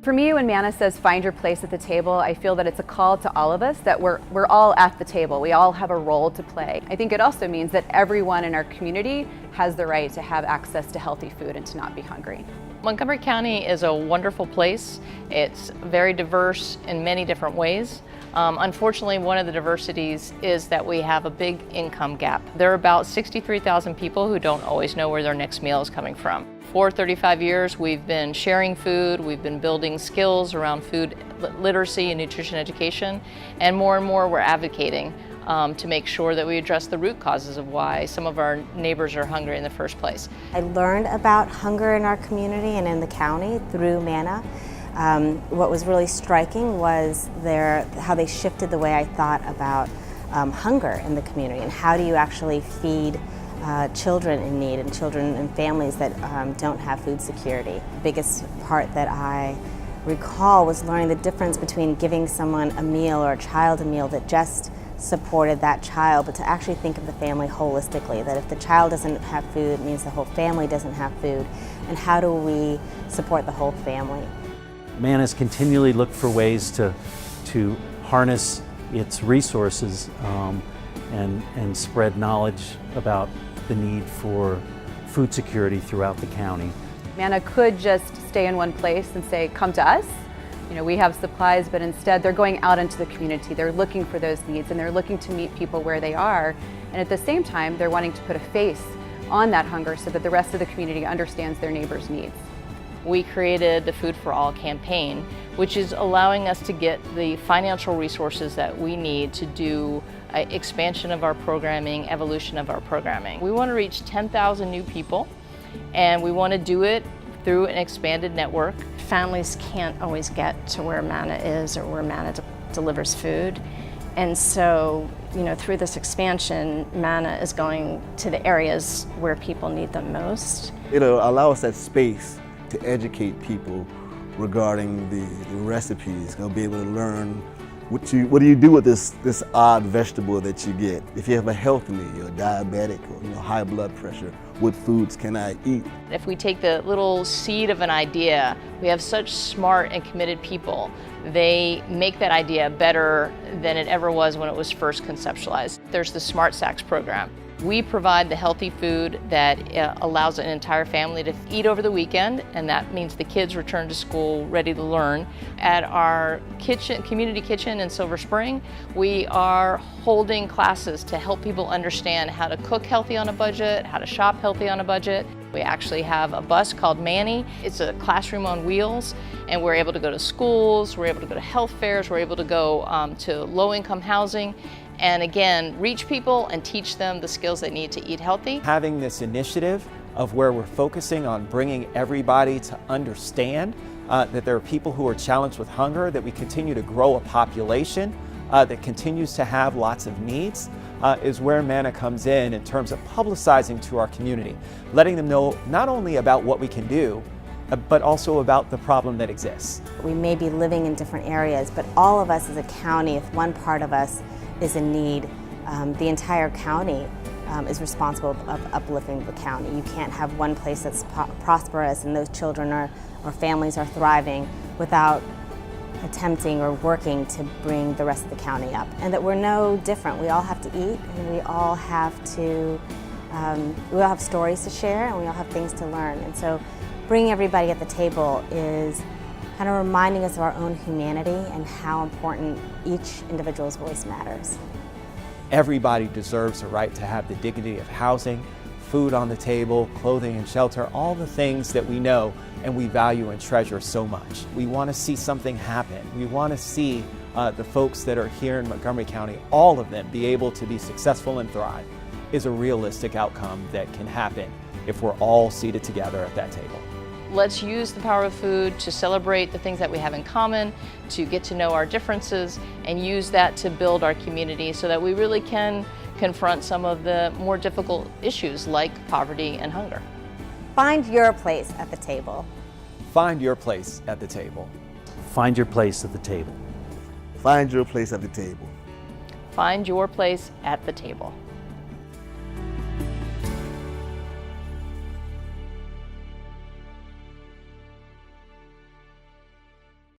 For me, when Manna says find your place at the table, I feel that it's a call to all of us, that we're all at the table. We all have a role to play. I think it also means that everyone in our community has the right to have access to healthy food and to not be hungry. Montgomery County is a wonderful place. It's very diverse in many different ways. Unfortunately, one of the diversities is that we have a big income gap. There are about 63,000 people who don't always know where their next meal is coming from. For 35 years, we've been sharing food, we've been building skills around food literacy and nutrition education, and more we're advocating to make sure that we address the root causes of why some of our neighbors are hungry in the first place. I learned about hunger in our community and in the county through Manna. What was really striking was how they shifted the way I thought about hunger in the community and how do you actually feed children in need and children and families that don't have food security. The biggest part that I recall was learning the difference between giving someone a meal or a child a meal that just supported that child, but to actually think of the family holistically, that if the child doesn't have food, it means the whole family doesn't have food, and how do we support the whole family? Manna's continually looked for ways to harness its resources and spread knowledge about the need for food security throughout the county. Manna could just stay in one place and say, come to us. You know, we have supplies, but instead they're going out into the community. They're looking for those needs and they're looking to meet people where they are. And at the same time, they're wanting to put a face on that hunger so that the rest of the community understands their neighbors' needs. We created the Food for All campaign, which is allowing us to get the financial resources that we need to do expansion of our programming, evolution of our programming. We want to reach 10,000 new people, and we want to do it through an expanded network. Families can't always get to where Manna is or where Manna delivers food. And so, you know, through this expansion, Manna is going to the areas where people need them most. It'll allow us that space to educate people regarding the recipes. They'll be able to learn what do you do with this odd vegetable that you get. If you have a health need, you're diabetic or high blood pressure, what foods can I eat? If we take the little seed of an idea, we have such smart and committed people. They make that idea better than it ever was when it was first conceptualized. There's the Smart Sacks program. We provide the healthy food that allows an entire family to eat over the weekend, and that means the kids return to school ready to learn. At our community kitchen in Silver Spring, we are holding classes to help people understand how to cook healthy on a budget, how to shop healthy on a budget. We actually have a bus called Manny. It's a classroom on wheels, and we're able to go to schools, we're able to go to health fairs, we're able to go to low-income housing, and again, reach people and teach them the skills they need to eat healthy. Having this initiative of where we're focusing on bringing everybody to understand that there are people who are challenged with hunger, that we continue to grow a population that continues to have lots of needs, is where Manna comes in terms of publicizing to our community, letting them know not only about what we can do, but also about the problem that exists. We may be living in different areas, but all of us as a county, if one part of us is in need, the entire county is responsible of uplifting the county. You can't have one place that's prosperous and those children or families are thriving without attempting or working to bring the rest of the county up. And that we're no different. We all have to eat, and we all have stories to share, and we all have things to learn. And so bringing everybody at the table is kind of reminding us of our own humanity and how important each individual's voice matters. Everybody deserves the right to have the dignity of housing, food on the table, clothing and shelter, all the things that we know and we value and treasure so much. We want to see something happen. We want to see the folks that are here in Montgomery County, all of them, be able to be successful and thrive, is a realistic outcome that can happen if we're all seated together at that table. Let's use the power of food to celebrate the things that we have in common, to get to know our differences, and use that to build our community so that we really can confront some of the more difficult issues like poverty and hunger. Find your place at the table. Find your place at the table. Find your place at the table. Find your place at the table. Find your place at the table.